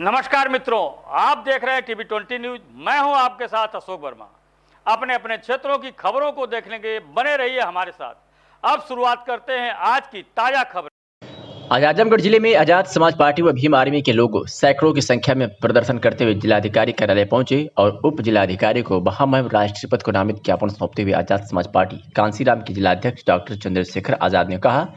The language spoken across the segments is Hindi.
नमस्कार मित्रों, आप देख रहे हैं टीवी 20 न्यूज। मैं हूं आपके साथ अशोक वर्मा। अपने अपने क्षेत्रों की खबरों को देखने के बने रहिए हमारे साथ। अब शुरुआत करते हैं आज की ताजा खबर। आज आजमगढ़ जिले में आजाद समाज पार्टी व भीम आर्मी के लोग सैकड़ों की संख्या में प्रदर्शन करते हुए जिलाधिकारी कार्यालय पहुंचे और उप जिलाधिकारी को महामहिम राष्ट्रपति को नामित ज्ञापन सौंपते हुए आजाद समाज पार्टी कांसीराम के जिलाध्यक्ष डॉक्टर चंद्रशेखर आजाद ने कहा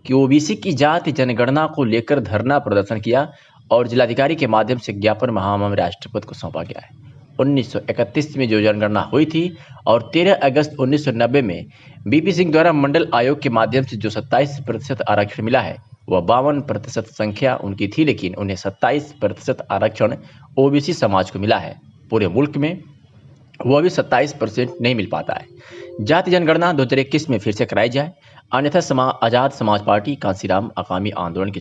कि ओबीसी की जाति जनगणना को लेकर धरना प्रदर्शन किया और जिलाधिकारी के माध्यम से ज्ञापन महामहिम राष्ट्रपति को सौंपा गया है। 1931 में जो जनगणना हुई थी और 13 अगस्त 1990 में बीपी सिंह द्वारा मंडल आयोग के माध्यम से जो 27% आरक्षण मिला है वह 52% संख्या उनकी थी, लेकिन उन्हें 27% आरक्षण ओबीसी समाज को मिला है। पूरे मुल्क में वह भी 27% नहीं मिल पाता है। जाति जनगणना 2021 में फिर से कराई जाए, अन्यथा आजाद समाज पार्टी कांसीराम आगामी आंदोलन के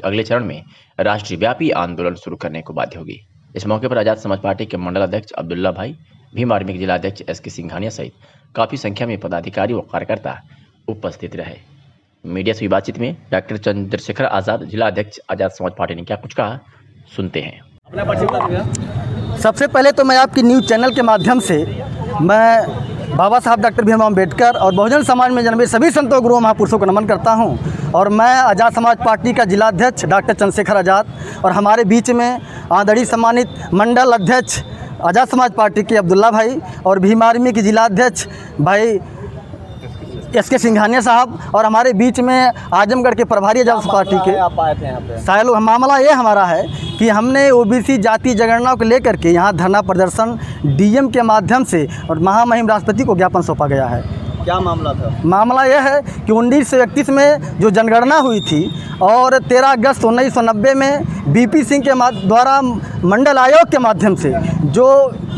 अगले चरण में राष्ट्रीय व्यापी आंदोलन शुरू करने को बाध्य होगी। इस मौके पर आजाद समाज पार्टी के मंडल अध्यक्ष अब्दुल्ला भाई, भीम आर्मी के जिलाध्यक्ष एसके सिंघानिया सहित काफी संख्या में पदाधिकारी व कार्यकर्ता उपस्थित रहे। मीडिया से बातचीत में डॉक्टर चंद्रशेखर आजाद, जिला अध्यक्ष आजाद समाज पार्टी ने क्या कुछ कहा, सुनते हैं। सबसे पहले तो मैं आपकी न्यूज़ चैनल के माध्यम से मैं बाबा साहब डॉक्टर भीमराव अम्बेडकर और बहुजन समाज में जन्मे सभी संतों गुरुओं महापुरुषों को नमन करता हूं। और मैं आज़ाद समाज पार्टी का जिलाध्यक्ष डॉक्टर चंद्रशेखर आज़ाद और हमारे बीच में आदरणीय सम्मानित मंडल अध्यक्ष आज़ाद समाज पार्टी के अब्दुल्ला भाई और भीम आर्मी के जिलाध्यक्ष भाई एसके सिंघानिया साहब और हमारे बीच में आजमगढ़ के प्रभारी आजाद पार्टी के आप आए थे यहाँ पे। साहिल। मामला ये हमारा है कि हमने ओबीसी जाति जनगणना को लेकर के यहाँ धरना प्रदर्शन डीएम के माध्यम से और महामहिम राष्ट्रपति को ज्ञापन सौंपा गया है। क्या मामला था? मामला यह है कि 1931 में जो जनगणना हुई थी और 13 अगस्त 1990 में बीपी सिंह के द्वारा मंडल आयोग के माध्यम से जो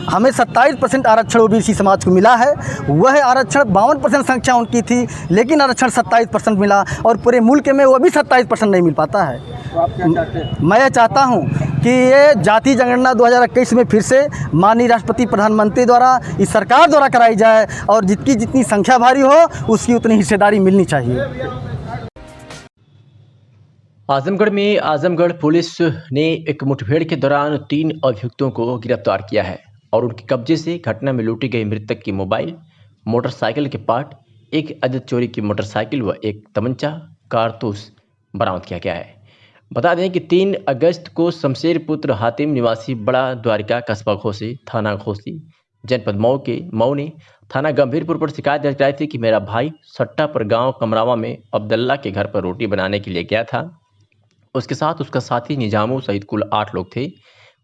हमें 27% आरक्षण ओबीसी समाज को मिला है, वह आरक्षण 52% संख्या उनकी थी, लेकिन आरक्षण 27% मिला और पूरे मुल्क में वो भी 27% नहीं मिल पाता है। तो आप क्या चाहते हैं? मैं ये चाहता हूँ कि ये जाति जनगणना 2021 में फिर से माननीय राष्ट्रपति प्रधानमंत्री द्वारा इस सरकार द्वारा कराई जाए और जितनी संख्या भारी हो उसकी उतनी हिस्सेदारी मिलनी चाहिए। आजमगढ़ में आजमगढ़ पुलिस ने एक मुठभेड़ के दौरान 3 अभियुक्तों को गिरफ्तार किया है और उनके कब्जे से घटना में लूटी गई मृतक की मोबाइल, मोटरसाइकिल के पार्ट, एक अवैध चोरी की मोटरसाइकिल व एक तमंचा कारतूस बरामद किया गया है। बता दें कि 3 अगस्त को शमशेर पुत्र हातिम निवासी बड़ा द्वारिका कस्बा घोसी, थाना घोसी, जनपद मऊ ने थाना गंभीरपुर पर शिकायत दर्ज कराई थी कि मेरा भाई सट्टा पर गांव कमरावा में अब्दुल्ला के घर पर रोटी बनाने के लिए गया था। उसके साथ उसका साथी निजामू सहित कुल 8 लोग थे।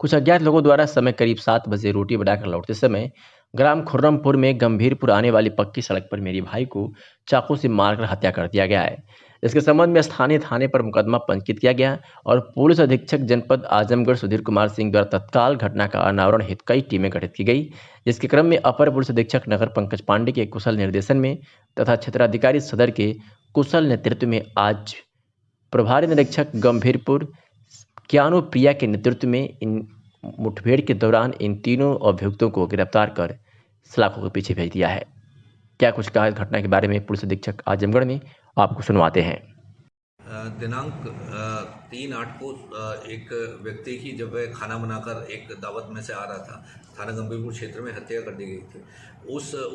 कुछ अज्ञात लोगों द्वारा समय करीब 7 बजे रोटी बनाकर लौटते समय ग्राम खुर्रमपुर में गंभीरपुर आने वाली पक्की सड़क पर मेरे भाई को चाकू से मारकर हत्या कर दिया गया है। इसके संबंध में स्थानीय थाने पर मुकदमा पंजीकृत किया गया और पुलिस अधीक्षक जनपद आजमगढ़ सुधीर कुमार सिंह द्वारा तत्काल घटना का अनावरण हेतु कई टीमें गठित की गई, जिसके क्रम में अपर पुलिस अधीक्षक नगर पंकज पांडे के कुशल निर्देशन में तथा क्षेत्राधिकारी सदर के कुशल नेतृत्व में आज प्रभारी निरीक्षक गंभीरपुर ज्ञानो प्रिया के नेतृत्व में इन मुठभेड़ के दौरान इन तीनों अभियुक्तों को गिरफ्तार कर सलाखों के पीछे भेज दिया है। क्या कुछ कहा इस घटना के बारे में पुलिस अधीक्षक आजमगढ़ में, आपको सुनवाते हैं। दिनांक 3/8 को एक व्यक्ति की जब वह खाना बनाकर एक दावत में से आ रहा था, थाना गंभीरपुर क्षेत्र में हत्या कर दी गई थी।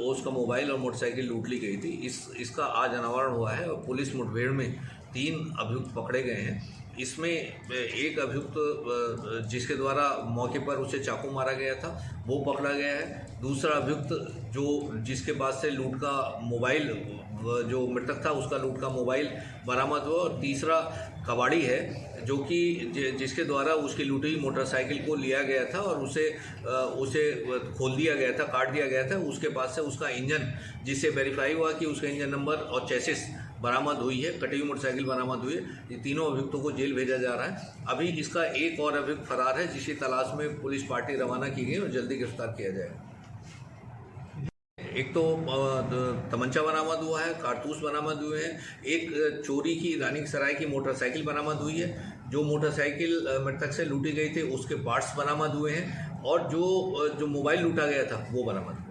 उसका मोबाइल और मोटरसाइकिल लूट ली गई थी। इसका आज अनावरण हुआ है और पुलिस मुठभेड़ में 3 अभियुक्त पकड़े गए हैं। इसमें एक अभियुक्त जिसके द्वारा मौके पर उसे चाकू मारा गया था वो पकड़ा गया है। दूसरा अभियुक्त जिसके पास से लूट का मोबाइल, जो मृतक था उसका लूट का मोबाइल बरामद हुआ। और तीसरा कबाड़ी है जो कि जिसके द्वारा उसकी लूटी हुई मोटरसाइकिल को लिया गया था और उसे खोल दिया गया था, काट दिया गया था। उसके पास से उसका इंजन, जिससे वेरीफाई हुआ कि उसका इंजन नंबर और चेसिस बरामद हुई है, कटी हुई मोटरसाइकिल बरामद हुई है। ये तीनों अभियुक्तों को जेल भेजा जा रहा है। अभी इसका एक और अभियुक्त फरार है, जिसकी तलाश में पुलिस पार्टी रवाना की गई और जल्दी गिरफ्तार किया जाएगा। एक तो तमंचा बरामद हुआ है, कारतूस बरामद हुए हैं, एक चोरी की रानी सराय की मोटरसाइकिल बरामद हुई है। जो मोटरसाइकिल मृतक से लूटी गई थी उसके पार्ट्स बरामद हुए हैं और जो मोबाइल लूटा गया था वो बरामद हुआ।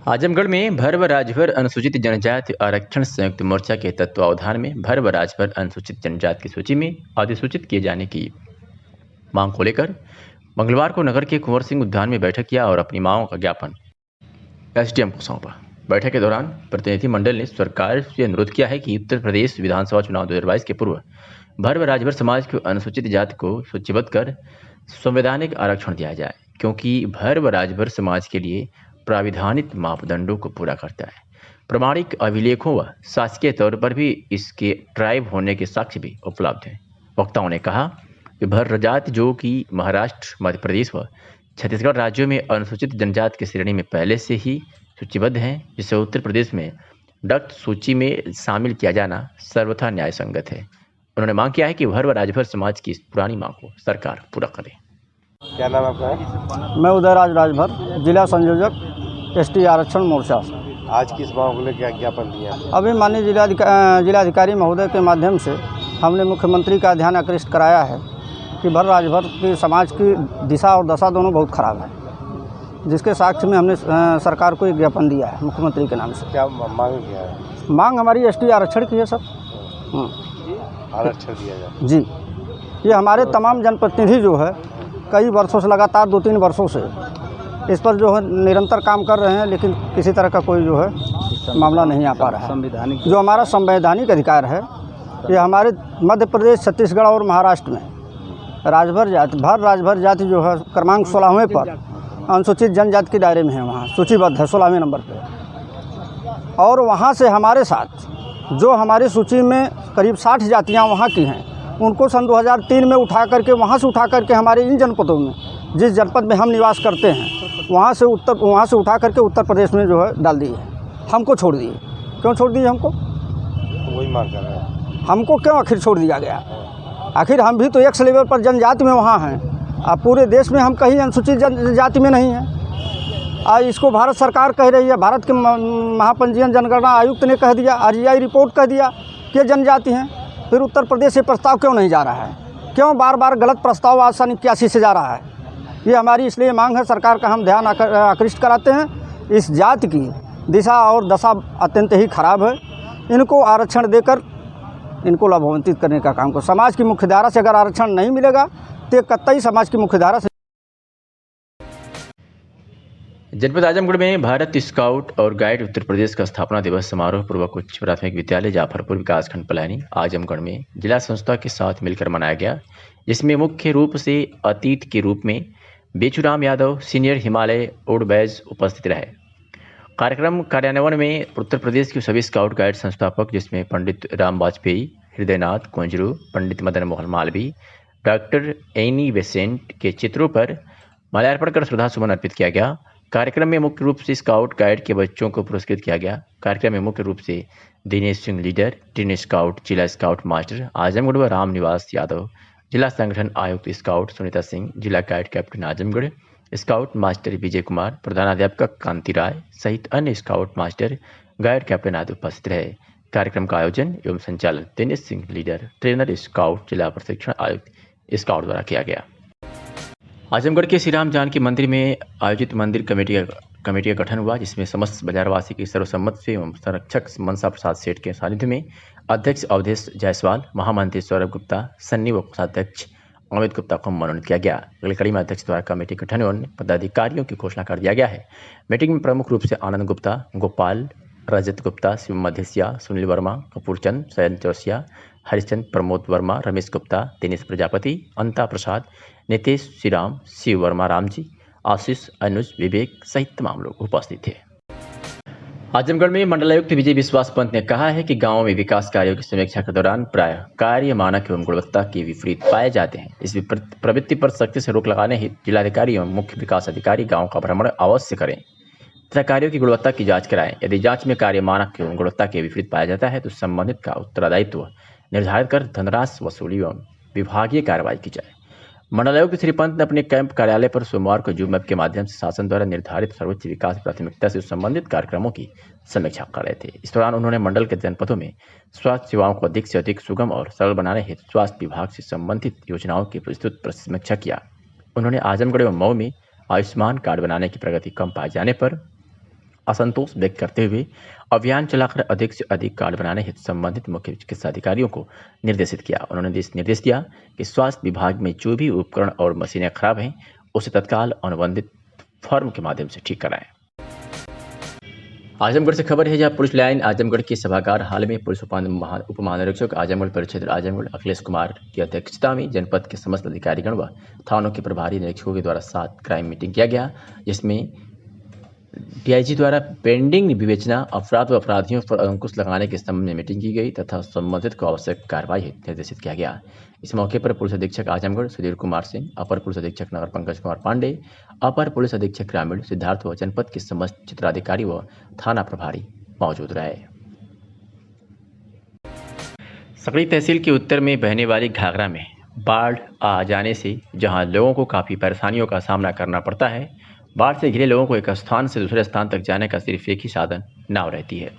आजमगढ़ में भर व राजभर अनुसूचित जनजाति आरक्षण संयुक्त मोर्चा के तत्वावधान में भर व राजभर अनुसूचित जनजाति की सूची में अधिसूचित किए जाने की मांग को लेकर मंगलवार को नगर के कुंवर सिंह उद्यान में बैठक किया और अपनी मांगों का ज्ञापन एसडीएम को सौंपा। बैठक के दौरान प्रतिनिधिमंडल ने सरकार से अनुरोध किया है कि उत्तर प्रदेश विधानसभा चुनाव 2022 के पूर्व भर व राजभर समाज को अनुसूचित जाति को सूचीबद्ध कर संवैधानिक आरक्षण दिया जाए, क्योंकि भर व राजभर समाज के लिए प्राविधानिक मापदंडों को पूरा करता है। प्रमाणिक अभिलेखों व शासकीय तौर पर भी इसके ट्राइब होने के साक्ष्य भी उपलब्ध हैं। वक्ताओं ने कहा कि भर जाति जो कि महाराष्ट्र, मध्य प्रदेश व छत्तीसगढ़ राज्यों में अनुसूचित जनजाति की श्रेणी में पहले से ही सूचीबद्ध हैं, जिसे उत्तर प्रदेश में डक्त सूची में शामिल किया जाना सर्वथा न्याय संगत है। उन्होंने मांग किया है कि भर व राजभर समाज की इस पुरानी मांग को सरकार पूरा करे। क्या नाम आपका? मैं उदयराज राजभर, जिला संयोजक एसटी आरक्षण मोर्चा। आज किस मांग को लेकर ज्ञापन दिया? अभी माननीय जिलाधिकारी महोदय के माध्यम से हमने मुख्यमंत्री का ध्यान आकृष्ट कराया है कि भर राजभर के समाज की दिशा और दशा दोनों बहुत खराब है, जिसके साक्ष्य में हमने सरकार को एक ज्ञापन दिया है मुख्यमंत्री के नाम से। क्या मांग किया है? मांग हमारी एसटी आरक्षण की है सर। आरक्षण दिया जाए जी। ये हमारे तमाम जनप्रतिनिधि जो है कई वर्षों से लगातार 2-3 वर्षों से इस पर जो है निरंतर काम कर रहे हैं, लेकिन किसी तरह का कोई जो है मामला नहीं आ पा रहा है। संवैधानिक जो हमारा संवैधानिक अधिकार है, ये हमारे मध्य प्रदेश, छत्तीसगढ़ और महाराष्ट्र में राजभर जाति, भर राजभर जाति जो है क्रमांक 16वें पर अनुसूचित जनजाति के दायरे में है, वहाँ सूचीबद्ध है 16वें नंबर पे। और वहाँ से हमारे साथ जो हमारी सूची में करीब 60 जातियाँ वहाँ की हैं, उनको सन 2003 में उठा करके वहाँ से उठा करके हमारे इन जनपदों में, जिस जनपद में हम निवास करते हैं, वहाँ से उठा करके उत्तर प्रदेश में जो है डाल दिए, हमको छोड़ दिए। क्यों छोड़ दिए हमको? वही मांग कर रहे हैं। हमको क्यों आखिर छोड़ दिया गया? आखिर हम भी तो एक लेवल पर जनजाति में वहाँ हैं, अब पूरे देश में हम कहीं अनुसूचित जनजाति में नहीं हैं। इसको भारत सरकार कह रही है, भारत के महापंजीयन जनगणना आयुक्त ने कह दिया, आरजीआई रिपोर्ट कह दिया कि जनजाति हैं। फिर उत्तर प्रदेश से प्रस्ताव क्यों नहीं जा रहा है? क्यों बार बार गलत प्रस्ताव आज सन 81 से जा रहा है? ये हमारी इसलिए मांग है, सरकार का हम ध्यान आकृष्ट कराते हैं। इस जाति की दिशा और दशा अत्यंत ही खराब है। इनको आरक्षण देकर इनको लाभान्वित करने का काम करो। समाज की मुख्यधारा से अगर आरक्षण नहीं मिलेगा तो कतई समाज की मुख्यधारा से। जनपद आजमगढ़ में भारत स्काउट और गाइड उत्तर प्रदेश का स्थापना दिवस समारोह पूर्वक उच्च प्राथमिक विद्यालय जाफरपुर विकासखंड पलानी आजमगढ़ में जिला संस्था के साथ मिलकर मनाया गया। इसमें मुख्य रूप से अतिथि के रूप में बेचूराम यादव, सीनियर हिमालय ओडबैज उपस्थित रहे। कार्यक्रम कार्यान्वयन में उत्तर प्रदेश के सभी स्काउट गाइड संस्थापक, जिसमें Pandit Ram Vajpayee, Hridaynath Kunzru, Pandit Madan Mohan Malviya, doctor Annie Besant के चित्रों पर माल्यार्पण कर श्रद्धा सुमन अर्पित किया गया। कार्यक्रम में मुख्य रूप से स्काउट गाइड के बच्चों को पुरस्कृत किया गया। कार्यक्रम में मुख्य रूप से Dinesh Singh leader, tin scout, जिला स्काउट मास्टर आजमगढ़ व राम निवास यादव, जिला संगठन आयुक्त स्काउट सुनीता सिंह, जिला guide captain Azamgarh, scout master Vijay Kumar, प्रधानाध्यापक कांति राय सहित अन्य स्काउट मास्टर, गाइड कैप्टन आदि उपस्थित रहे। कार्यक्रम का आयोजन एवं संचालन Dinesh Singh leader, trainer scout, जिला प्रशिक्षण आयुक्त स्काउट द्वारा किया गया। आजमगढ़ के श्री राम जानकी मंदिर में आयोजित मंदिर कमेटी का गठन हुआ, जिसमें समस्त बाजारवासी की सर्वसम्मत से एवं संरक्षक मनसा प्रसाद सेठ के सानिध्य में अध्यक्ष अवधेश जायसवाल, महामंत्री सौरभ गुप्ता, सन्नी व कोषाध्यक्ष अमित गुप्ता को मनोनीत किया गया। अगली कड़ी में अध्यक्ष द्वारा कमेटी गठन एवं पदाधिकारियों की घोषणा कर दिया गया है। मीटिंग में प्रमुख रूप से आनंद गुप्ता, गोपाल, रजत गुप्ता, शिव मधेसिया, सुनील वर्मा, कपूरचंद, सैन चौरसिया, हरिश्चंद, प्रमोद वर्मा, रमेश गुप्ता, दिनेश प्रजापति, अंता प्रसाद, नितेश, श्रीराम, शिव वर्मा, रामजी, आशीष, अनुज, विवेक सहित तमाम लोग उपस्थित थे। आजमगढ़ में मंडलायुक्त विजय विश्वास पंत ने कहा है कि गांवों में विकास कार्यों की समीक्षा के दौरान प्राय कार्य मानक एवं गुणवत्ता के विपरीत पाए जाते हैं। इस प्रवृत्ति पर सख्ती से रोक लगाने हेतु जिलाधिकारी एवं मुख्य विकास अधिकारी गाँव का भ्रमण अवश्य करें तथा कार्यों की गुणवत्ता की जांच कराएं। यदि जांच में कार्य मानक एवं गुणवत्ता के विपरीत पाया जाता है तो संबंधित का उत्तरदायित्व निर्धारित कर धनराशि वसूली एवं विभागीय कार्रवाई की जाए। मंडलायुक्त श्री पंत ने अपने कैंप कार्यालय पर सोमवार को जूम ऐप के माध्यम से शासन द्वारा निर्धारित सर्वोच्च विकास प्राथमिकता से संबंधित कार्यक्रमों की समीक्षा कर रहे थे। इस दौरान उन्होंने मंडल के जनपदों में स्वास्थ्य सेवाओं को अधिक से अधिक सुगम और सरल बनाने हेतु स्वास्थ्य विभाग से संबंधित योजनाओं की विस्तृत समीक्षा किया। उन्होंने आजमगढ़ एवं मऊ में आयुष्मान कार्ड बनाने की प्रगति कम पाए जाने पर असंतोष व्यक्त करते हुए अभियान चलाकर अधिक से अधिक कार्ड बनाने हेतु संबंधित मुख्य चिकित्सा अधिकारियों को निर्देशित किया। उन्होंने निर्देश दिया कि स्वास्थ्य विभाग में जो भी उपकरण और मशीनें खराब हैं उसे तत्काल अनुबंधित फर्म के माध्यम से ठीक कराएं। आजमगढ़ से खबर है, जहां पुलिस लाइन आजमगढ़ के सभागार हाल में पुलिस उप महानिरीक्षक आजमगढ़ परिक्षेत्र आजमगढ़ अखिलेश कुमार की अध्यक्षता में जनपद के समस्त अधिकारीगण व थानों के प्रभारी निरीक्षकों के द्वारा 7 क्राइम मीटिंग किया गया, जिसमें डीआईजी द्वारा पेंडिंग विवेचना अपराध व अपराधियों पर अंकुश लगाने के संबंध में मीटिंग की गई तथा संबंधित को आवश्यक कार्रवाई निर्देशित किया गया। इस मौके पर पुलिस अधीक्षक आजमगढ़ सुधीर कुमार सिंह, अपर पुलिस अधीक्षक नगर पंकज कुमार पांडे, अपर पुलिस अधीक्षक ग्रामीण सिद्धार्थ व जनपद के समस्त चित्राधिकारी व थाना प्रभारी मौजूद रहे। सकड़ी तहसील के उत्तर में बहने वाली घाघरा में बाढ़ आ जाने से जहां लोगों को काफ़ी परेशानियों का सामना करना पड़ता है, बाढ़ से घिरे लोगों को एक स्थान से दूसरे स्थान तक जाने का सिर्फ एक ही साधन नाव रहती है।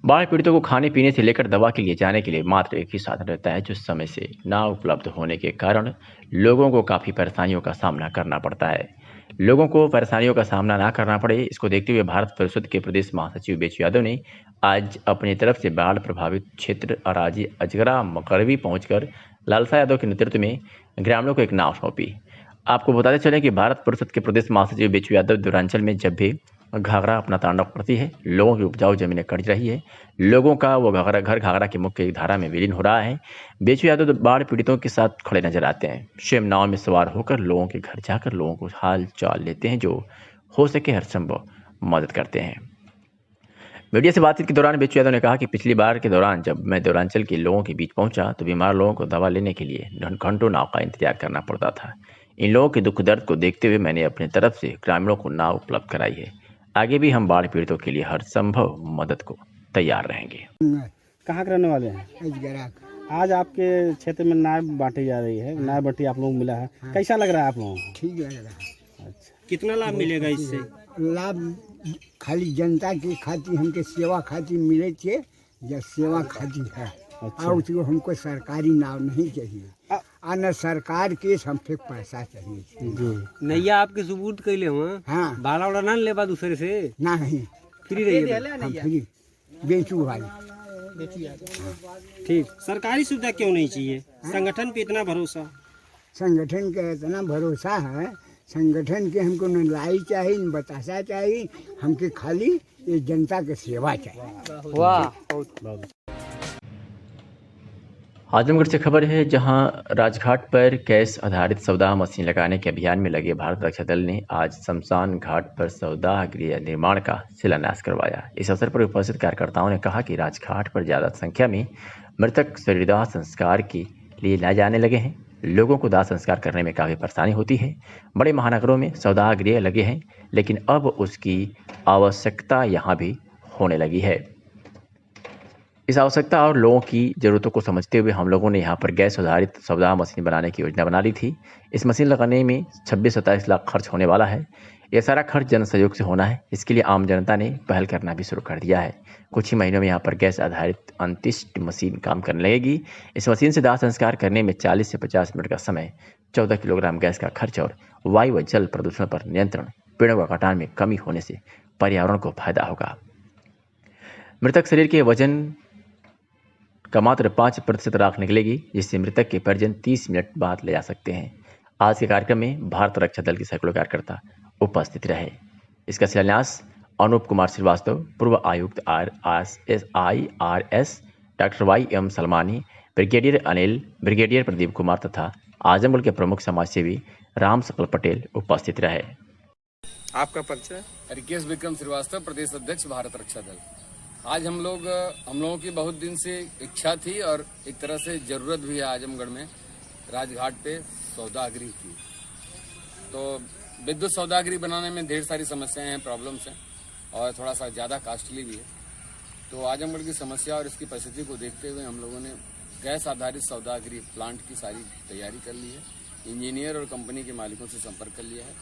बाढ़ पीड़ितों को खाने पीने से लेकर दवा के लिए जाने के लिए मात्र एक ही साधन रहता है, जो समय से नाव उपलब्ध होने के कारण लोगों को काफ़ी परेशानियों का सामना करना पड़ता है। लोगों को परेशानियों का सामना ना करना पड़े, इसको देखते हुए भारत परिषद के प्रदेश महासचिव बेचू यादव ने आज अपनी तरफ से बाढ़ प्रभावित क्षेत्र अराजी अजगरा मकरवी पहुंचकर लालसा यादव के नेतृत्व में ग्रामीणों को एक नाव सौंपी। आपको बताते चलें कि भारत परिषद के प्रदेश महासचिव बेचू यादव दौरांचल में जब भी घाघरा अपना तांडव करती है, लोगों की उपजाऊ जमीनें कट रही है, लोगों का वो घाघरा की मुख्य धारा में विलीन हो रहा है। बेचू यादव बाढ़ पीड़ितों के साथ खड़े नजर आते हैं। स्वयं नाव में सवार होकर लोगों के घर जाकर लोगों को हाल चाल लेते हैं, जो हो सके हर संभव मदद करते हैं। मीडिया से बातचीत के दौरान बेचू यादव ने कहा कि पिछली बार के दौरान जब मैं दौरांचल के लोगों के बीच पहुंचा तो बीमार लोगों को दवा लेने के लिए घंटों नाव का इंतजार करना पड़ता था। इन लोगों के दुख दर्द को देखते हुए मैंने अपनी तरफ से ग्रामीणों को नाव उपलब्ध कराई है। आगे भी हम बाढ़ पीड़ितों के लिए हर संभव मदद को तैयार रहेंगे। कहाँ के रहने वाले हैं? आज आपके क्षेत्र में नाव बांटी जा रही है, नाव बांटी आप लोगों को मिला है, कैसा लग रहा है आप लोगों को? ठीक लग रहा है। अच्छा, कितना लाभ मिलेगा इससे? लाभ खाली जनता की खातिर, हमके सेवा खातिर मिले थे, या सेवा खातिर है। अच्छा। और उसको हमको सरकारी नाव नहीं चाहिए, न सरकार के हमसे पैसा चाहिए जी। नैया आपके सबूत कैले हुआ? हाँ। भाड़ा उड़ा ना लेबा दूसरे से? नहीं, फ्री रहिए। हम फ्री बेचू वाली। ठीक, सरकारी सुविधा क्यों नहीं चाहिए? संगठन पे इतना भरोसा? संगठन का इतना भरोसा है, संगठन के हमको न लाई चाहिए न बतासा चाहिए, हमके खाली ये जनता के सेवा चाहिए। वाह। आजमगढ़ से खबर है, जहां राजघाट पर गैस आधारित सौदा मशीन लगाने के अभियान में लगे भारत रक्षा दल ने आज शमशान घाट पर सौदा गृह निर्माण का शिलान्यास करवाया। इस अवसर पर उपस्थित कार्यकर्ताओं ने कहा कि राजघाट पर ज़्यादा संख्या में मृतक शरीरदाह संस्कार के लिए लाए जाने लगे हैं। लोगों को दाह संस्कार करने में काफ़ी परेशानी होती है। बड़े महानगरों में सौदा गृह लगे हैं, लेकिन अब उसकी आवश्यकता यहाँ भी होने लगी है। इस आवश्यकता और लोगों की ज़रूरतों को समझते हुए हम लोगों ने यहाँ पर गैस आधारित सौदा मशीन बनाने की योजना बना ली थी। इस मशीन लगाने में 26-27 लाख खर्च होने वाला है। यह सारा खर्च जन सहयोग से होना है। इसके लिए आम जनता ने पहल करना भी शुरू कर दिया है। कुछ ही महीनों में यहाँ पर गैस आधारित अंत्येष्टि मशीन काम करने लगेगी। इस मशीन से दाह संस्कार करने में 40 से 50 मिनट का समय, 14 किलोग्राम गैस का खर्च और वायु व जल प्रदूषण पर नियंत्रण, पेड़ों का कटान में कमी होने से पर्यावरण को फायदा होगा। मृतक शरीर के वजन का मात्र 5% राख निकलेगी, जिससे मृतक के परिजन 30 मिनट बाद ले जा सकते हैं। आज के कार्यक्रम में भारत रक्षा दल के सैकड़ों कार्यकर्ता उपस्थित रहे। इसका शिलान्यास अनूप कुमार श्रीवास्तव, पूर्व आयुक्त IRS doctor YM Salmani, brigadier Anil, brigadier Pradeep Kumar तथा आजमगढ़ के प्रमुख समाजसेवी राम सकल पटेल उपस्थित रहे। आपका परिचय? रिकेश विक्रम श्रीवास्तव, प्रदेश अध्यक्ष भारत रक्षा दल। आज हम लोगों की बहुत दिन से इच्छा थी और एक तरह से जरूरत भी है आजमगढ़ में राजघाट पे सौदागृह की। तो विद्युत सौदागृह बनाने में ढेर सारी समस्याएं हैं, प्रॉब्लम्स हैं और थोड़ा सा ज़्यादा कॉस्टली भी है। तो आजमगढ़ की समस्या और इसकी परिस्थिति को देखते हुए हम लोगों ने गैस आधारित सौदागृह प्लांट की सारी तैयारी कर ली है। इंजीनियर और कंपनी के मालिकों से संपर्क कर लिया है।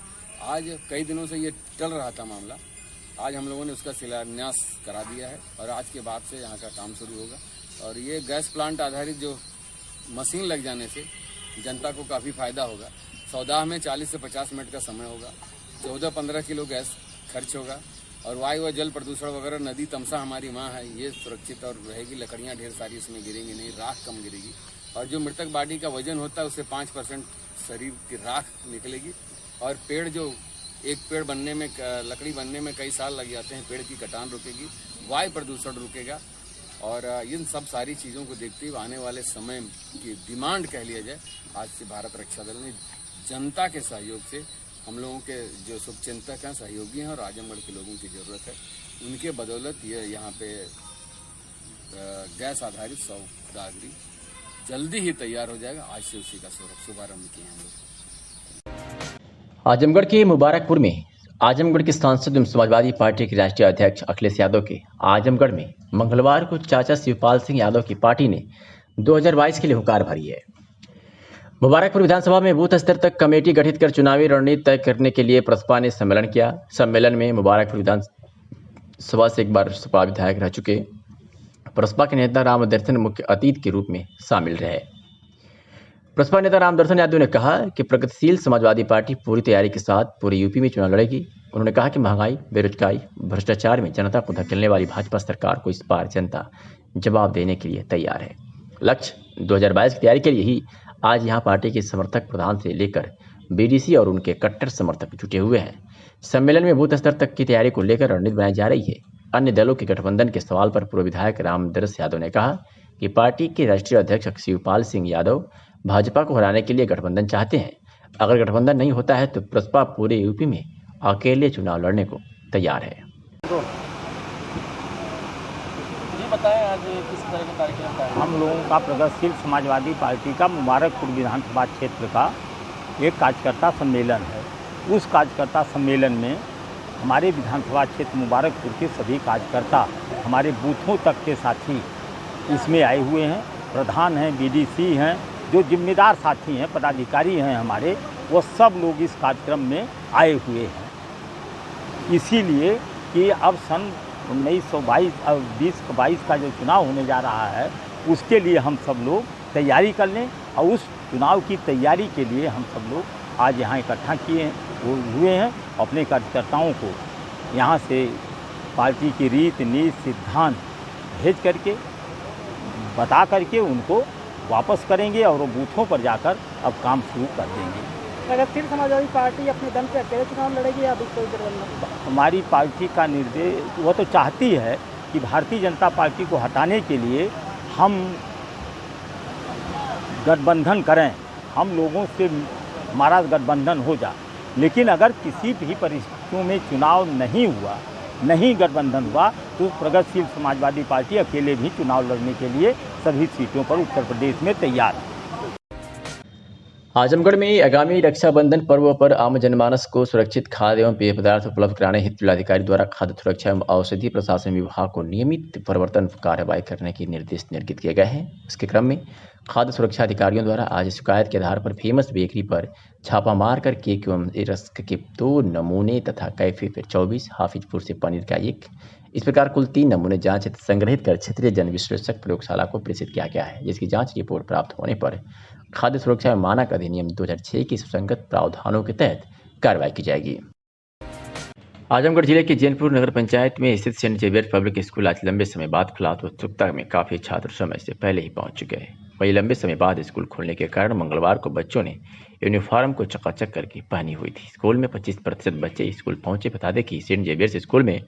आज कई दिनों से ये टल रहा था मामला, आज हम लोगों ने उसका शिलान्यास करा दिया है और आज के बाद से यहाँ का काम शुरू होगा। और ये गैस प्लांट आधारित जो मशीन लग जाने से जनता को काफ़ी फ़ायदा होगा। सौदा में 40 से 50 मिनट का समय होगा, 14-15 किलो गैस खर्च होगा और वायु व जल प्रदूषण वगैरह, नदी तमसा हमारी माँ है, ये सुरक्षित और रहेगी। लकड़ियाँ ढेर सारी इसमें गिरेंगी नहीं, राख कम गिरेगी। और जो मृतक बॉडी का वजन होता है उससे 5% शरीर की राख निकलेगी। और पेड़, जो एक पेड़ बनने में, लकड़ी बनने में कई साल लग जाते हैं, पेड़ की कटान रुकेगी, वायु प्रदूषण रुकेगा। और इन सब सारी चीज़ों को देखते हुए आने वाले समय की डिमांड कह लिया जाए, आज से भारत रक्षा दल ने जनता के सहयोग से, हम लोगों के जो शुभचिंतक हैं, सहयोगी हैं और आजमगढ़ के लोगों की ज़रूरत है, उनके बदौलत ये यहाँ पे गैस आधारित सौदागरी जल्दी ही तैयार हो जाएगा। आज से उसी का शुभारम्भ किए हम लोग। आजमगढ़ के मुबारकपुर में आजमगढ़ के सांसद एवं समाजवादी पार्टी के राष्ट्रीय अध्यक्ष अखिलेश यादव के आजमगढ़ में मंगलवार को चाचा शिवपाल सिंह यादव की पार्टी ने 2022 के लिए हुंकार भरी है। मुबारकपुर विधानसभा में बूथ स्तर तक कमेटी गठित कर चुनावी रणनीति तय करने के लिए प्रसपा ने सम्मेलन किया। सम्मेलन में मुबारकपुर विधानसभा से एक बार सपा विधायक रह चुके प्रसपा के नेता रामदर्शन मुख्य अतिथि के रूप में शामिल रहे। प्रसपा नेता रामदर्शन यादव ने कहा कि प्रगतिशील समाजवादी पार्टी पूरी तैयारी के साथ पूरे यूपी में चुनाव लड़ेगी। उन्होंने कहा कि महंगाई, बेरोजगारी, भ्रष्टाचार में जनता को धकेलने वाली भाजपा सरकार को इस बार जनता जवाब देने के लिए तैयार है। लक्ष्य 2022 की तैयारी के लिए ही आज यहां पार्टी के समर्थक प्रधान से लेकर बीडीसी और उनके कट्टर समर्थक जुटे हुए हैं। सम्मेलन में बूथ स्तर तक की तैयारी को लेकर रणनीति बनाई जा रही है। अन्य दलों के गठबंधन के सवाल पर पूर्व विधायक रामदर्शन यादव ने कहा कि पार्टी के राष्ट्रीय अध्यक्ष शिवपाल सिंह यादव भाजपा को हराने के लिए गठबंधन चाहते हैं। अगर गठबंधन नहीं होता है तो प्रसपा पूरे यूपी में अकेले चुनाव लड़ने को तैयार है। जी बताएं, आज किस तरह का कार्यक्रम था? हम लोगों का प्रगतिशील समाजवादी पार्टी का मुबारकपुर विधानसभा क्षेत्र का एक कार्यकर्ता सम्मेलन है। उस कार्यकर्ता सम्मेलन में हमारे विधानसभा क्षेत्र मुबारकपुर के सभी कार्यकर्ता, हमारे बूथों तक के साथी इसमें आए हुए हैं। प्रधान हैं, बीडीसी हैं, जो जिम्मेदार साथी हैं, पदाधिकारी हैं हमारे, वो सब लोग इस कार्यक्रम में आए हुए हैं। इसीलिए कि अब सन 2022 का जो चुनाव होने जा रहा है, उसके लिए हम सब लोग तैयारी कर लें। और उस चुनाव की तैयारी के लिए हम सब लोग आज यहाँ इकट्ठा हुए हैं। अपने कार्यकर्ताओं को यहाँ से पार्टी की रीत नीति सिद्धांत भेज करके, बता करके उनको वापस करेंगे और वो बूथों पर जाकर अब काम शुरू कर देंगे। प्रगतिशील समाजवादी पार्टी अपने दम पे अकेले चुनाव लड़ेगी या अभी कोई गठबंधन? हमारी पार्टी का निर्देश, वो तो चाहती है कि भारतीय जनता पार्टी को हटाने के लिए हम गठबंधन करें, हम लोगों से हमारा गठबंधन हो जाए। लेकिन अगर किसी भी परिस्थितियों में चुनाव नहीं गठबंधन हुआ तो प्रगतिशील समाजवादी पार्टी अकेले भी चुनाव लड़ने के लिए सभी सीटों पर उत्तर प्रदेश में तैयार है। आजमगढ़ में आगामी रक्षाबंधन पर्व पर आम जनमानस को सुरक्षित खाद्य एवं पेय पदार्थ उपलब्ध कराने हेतु जिलाधिकारी द्वारा खाद्य सुरक्षा एवं औषधि प्रशासन विभाग को नियमित प्रवर्तन कार्रवाई करने के निर्देश निर्गत किए गए हैं। इसके क्रम में खाद्य सुरक्षा अधिकारियों द्वारा आज शिकायत के आधार पर फेमस बेकरी पर छापा मारकर केक एवं रस्क के 2 नमूने तथा कैफे पर 24, हाफिजपुर से पनीर का 1, इस प्रकार कुल 3 नमूने जांच संग्रहित कर क्षेत्रीय जन विश्लेषक प्रयोगशाला को प्रेषित किया गया है, जिसकी जांच रिपोर्ट प्राप्त होने पर खाद्य सुरक्षा एवं मानक अधिनियम 2006 की सुसंगत प्रावधानों के तहत कार्रवाई की जाएगी। आजमगढ़ जिले के जैनपुर नगर पंचायत में स्थित सेंट जेवियर पब्लिक स्कूल आज लंबे समय बाद खुला तो उत्सुकता में काफी छात्र समय से पहले ही पहुंच चुके हैं। वही लंबे समय बाद स्कूल खोलने के कारण मंगलवार को बच्चों ने यूनिफॉर्म को चकाचक करके पहनी हुई थी। स्कूल में 25% बच्चे स्कूल पहुंचे। बता दें कि सेंट जेवियर स्कूल में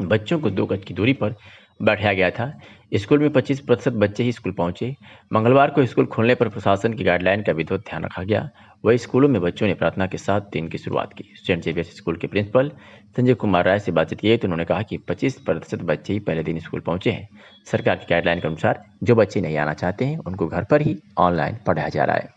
बच्चों को 2 गज की दूरी पर बैठाया गया था। स्कूल में 25% बच्चे ही स्कूल पहुंचे। मंगलवार को स्कूल खोलने पर प्रशासन की गाइडलाइन का विधिवत ध्यान रखा गया। वही स्कूलों में बच्चों ने प्रार्थना के साथ दिन की शुरुआत की। सेंट जेवियर स्कूल के प्रिंसिपल संजय कुमार राय से बातचीत की तो उन्होंने कहा कि 25% बच्चे ही पहले दिन स्कूल पहुंचे हैं। सरकार की गाइडलाइन के अनुसार जो बच्चे नहीं आना चाहते हैं उनको घर पर ही ऑनलाइन पढ़ाया जा रहा है।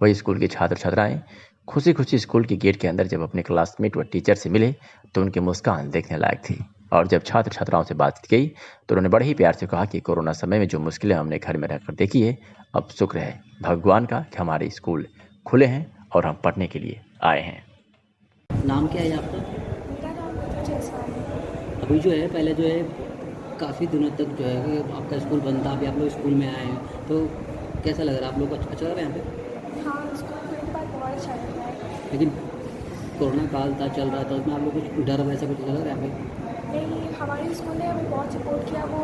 वही स्कूल के छात्र छात्राएं खुशी खुशी स्कूल के गेट के अंदर जब अपने क्लासमेट व टीचर से मिले तो उनकी मुस्कान देखने लायक थी। और जब छात्र छात्राओं से बातचीत की तो उन्होंने बड़े ही प्यार से कहा कि कोरोना समय में जो मुश्किलें हमने घर में रहकर देखी है, अब शुक्र है भगवान का कि हमारे स्कूल खुले हैं और हम पढ़ने के लिए आए हैं। नाम क्या है आपका? अभी जो है पहले जो है काफ़ी दिनों तक जो है आपका स्कूल बंद था, अभी आप लोग स्कूल में आए हैं तो कैसा लग रहा है आप लोग को? अच्छा लग रहा है यहाँ पे? हाँ, स्कूल खुलने के बाद बहुत अच्छा लग रहा है। लेकिन कोरोना काल था, चल रहा था, उसमें आप लोग कुछ डर वैसा कुछ लग रहा है यहाँ पे? नहीं, हमारे स्कूल ने हमें बहुत सपोर्ट किया। वो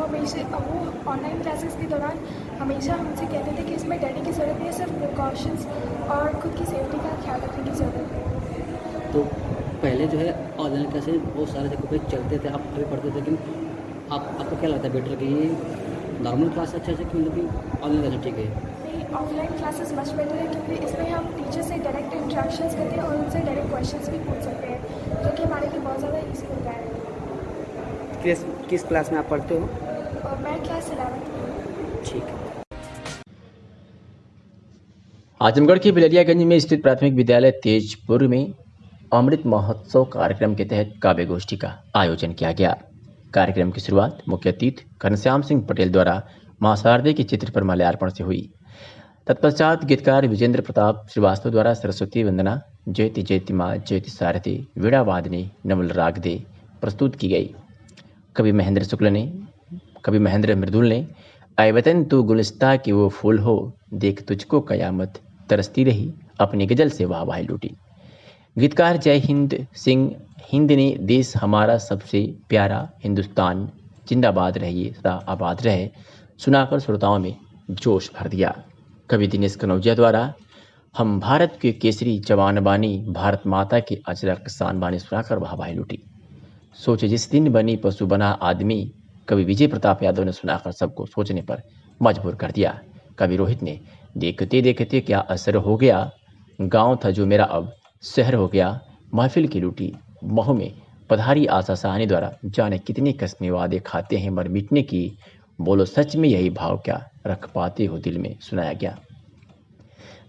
ऑनलाइन क्लासेस के दौरान हमेशा हमसे कहते थे कि इसमें डरने की ज़रूरत नहीं है, सिर्फ प्रिकॉशंस और खुद की सेफ्टी का ख्याल रखने की ज़रूरत है। तो पहले जो है ऑनलाइन क्लासेस बहुत सारे जगह पे चलते थे, आप अभी पढ़ते थे, लेकिन आपको क्या लगता है बेटर कि ये नॉर्मल क्लास अच्छा है कि मतलब कि ऑनलाइन क्लास ठीक है? नहीं, ऑफलाइन क्लासेस मच बेटर है क्योंकि इसमें हम टीचर से डायरेक्ट इंटरेक्शंस करते हैं और उनसे डायरेक्ट क्वेश्चंस भी पूछ सकते हैं, जो कि हमारे लिए बहुत ज़्यादा ईजी होता है। किस क्लास में आप पढ़ते हो? और मैं क्लास 11th में हूँ। ठीक है। आजमगढ़ के बिलरियागंज में स्थित प्राथमिक विद्यालय तेजपुर में अमृत महोत्सव कार्यक्रम के तहत काव्य गोष्ठी का आयोजन किया गया। कार्यक्रम की शुरुआत मुख्य अतिथि घनश्याम सिंह पटेल द्वारा मां शारदे के चित्र पर माल्यार्पण से हुई। तत्पश्चात गीतकार विजेंद्र प्रताप श्रीवास्तव द्वारा सरस्वती वंदना, जयति जयति माँ जयति सारथी, वीणा वादनी, नवल राग दे प्रस्तुत की गई। कवि महेंद्र मृदुल ने ऐ वतन तू गुलिस्ता की वो फूल हो, देख तुझको कयामत तरसती रही, अपनी गजल से वाहवाही लूटी। गीतकार जय हिंद सिंह हिंद ने देश हमारा सबसे प्यारा हिंदुस्तान जिंदाबाद रहिए सदा आबाद रहे सुनाकर श्रोताओं में जोश भर दिया। कवि दिनेश कनौजिया द्वारा हम भारत के केसरी जवान बानी, भारत माता के अजरा किसान बानी सुनाकर वाहवाही लूटी। सोचे जिस दिन बनी पशु बना आदमी, कवि विजय प्रताप यादव ने सुनाकर सबको सोचने पर मजबूर कर दिया। कवि रोहित ने देखते देखते क्या असर हो गया, गांव था जो मेरा अब शहर हो गया, महफिल की लूटी महू में पधारी आशा साहनी द्वारा जाने कितने कस्में वादे खाते हैं मर मिटने की, बोलो सच में यही भाव क्या रख पाते हो दिल में सुनाया गया।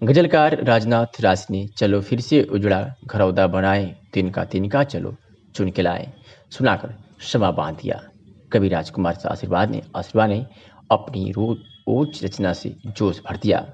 गजलकार राजनाथ राज ने चलो फिर से उजड़ा घरौदा बनाए, तिनका चलो चुन के लाए सुनाकर क्षमा बांध दिया। कवि राजकुमार आशीर्वाद ने अपनी रोज रचना से जोश भर दिया।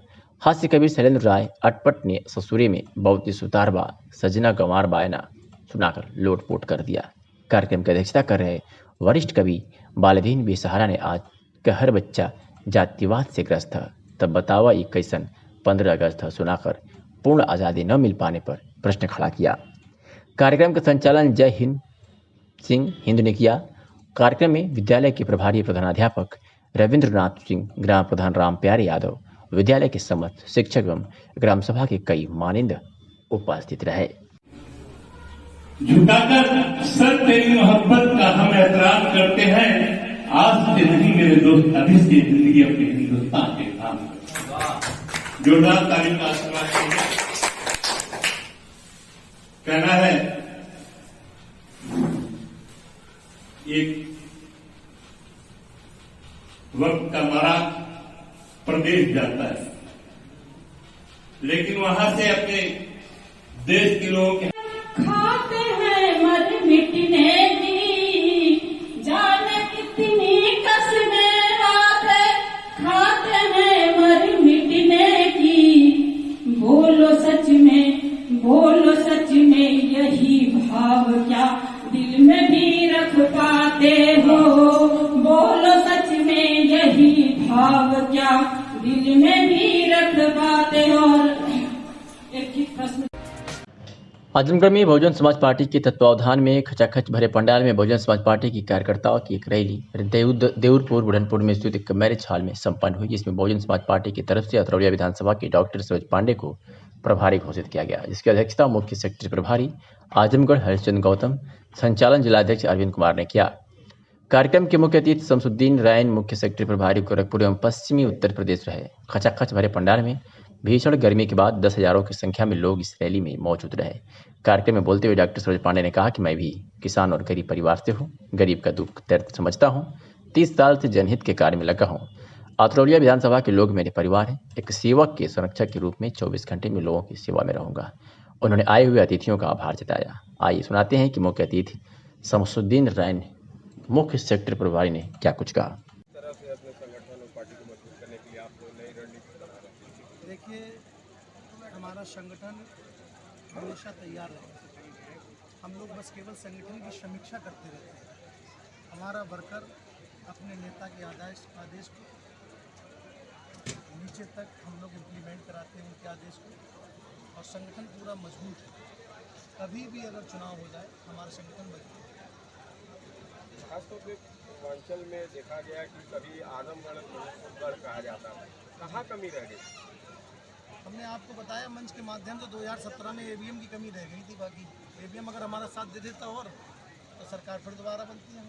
हास्य कवि शैलेंद्र राय अटपट ने ससुरे में बहुत सुतारबा सजना गंवार बायना सुनाकर लोटपोट कर दिया। कार्यक्रम की अध्यक्षता कर रहे वरिष्ठ कवि बालदीन बेसहारा ने आज कहर बच्चा जातिवाद से ग्रस्त था, तब बतावा ये कैसन 15 अगस्त सुनाकर पूर्ण आज़ादी न मिल पाने पर प्रश्न खड़ा किया। कार्यक्रम का संचालन जय हिंद सिंह हिंद ने किया। कार्यक्रम में विद्यालय के प्रभारी प्रधानाध्यापक रविंद्रनाथ सिंह, ग्राम प्रधान राम प्यारे यादव, विद्यालय के समस्त शिक्षक एवं ग्राम सभा के कई मानिंद उपस्थित रहे। झुकाकर सर तेरी मोहब्बत का हम एहतराम करते हैं, आज से नहीं मेरे दोस्त अभी से जिंदगी अपने हिंदुस्तान के काम करते। जोरदार तारीफ का आशीर्वाद कहना है। एक वक्त का मारा प्रदेश जाता है, लेकिन वहां से अपने देश के लोगों के खाते हैं मर मिटने की, जाने कितनी कसमें आते, खाते हैं मर मिटने की, बोलो सच में यही भाव क्या दिल में भी रख पाते हो, बोलो सच में यही भाव क्या दिल में भी रख पाते हो। एक ही प्रश्न। आजमगढ़ में बहुजन समाज पार्टी के तत्वावधान में खचाखच भरे पंडाल में बहुजन समाज पार्टी की कार्यकर्ताओं की एक रैली देउरपुर बुढ़नपुर में स्थित एक मैरिज हॉल में संपन्न हुई, जिसमें बहुजन समाज पार्टी की तरफ से अतरौलिया विधानसभा के डॉक्टर सरोज पांडे को प्रभारी घोषित किया गया, जिसकी अध्यक्षता मुख्य सेक्रेटरी प्रभारी आजमगढ़ हरिश्चंद्र गौतम, संचालन जिलाध्यक्ष अरविंद कुमार ने किया। कार्यक्रम के मुख्य अतिथि शमसुद्दीन रायन, मुख्य सेक्रेटरी प्रभारी गोरखपुर एवं पश्चिमी उत्तर प्रदेश रहे। खचाखच भरे पंडाल में भीषण गर्मी के बाद 10,000 की संख्या में लोग इस रैली में मौजूद रहे। कार्यक्रम में बोलते हुए डॉक्टर सरोज पांडे ने कहा कि मैं भी किसान और गरीब परिवार से हूँ, गरीब का दुख दर्द समझता हूँ, 30 साल से जनहित के कार्य में लगा हूँ। अतरौलिया विधानसभा के लोग मेरे परिवार हैं, एक सेवक के संरक्षक के रूप में 24 घंटे में लोगों की सेवा में रहूंगा। उन्होंने आए हुए अतिथियों का आभार जताया। आइए सुनाते हैं कि मुख्य अतिथि शमसुद्दीन रायन, मुख्य सेक्रेटरी प्रभारी ने क्या कुछ कहा। देखिए, हमारा संगठन हमेशा तैयार रहता है। हम लोग बस केवल संगठन की समीक्षा करते रहते हैं। हमारा वर्कर अपने नेता के आदेश को नीचे तक हम लोग इम्प्लीमेंट कराते हैं उनके आदेश को, और संगठन पूरा मजबूत है। कभी भी अगर चुनाव हो जाए हमारा संगठन मजबूत है। खासतौर पे पूर्वांचल में देखा गया कि कभी आजमगढ़ गढ़ कहा जाता है, कहाँ कमी रह गई? हमने आपको बताया मंच के माध्यम से 2017 में ईवीएम की कमी रह गई थी। बाकी ईवीएम अगर हमारा साथ दे देता और तो सरकार फिर दोबारा बनती है।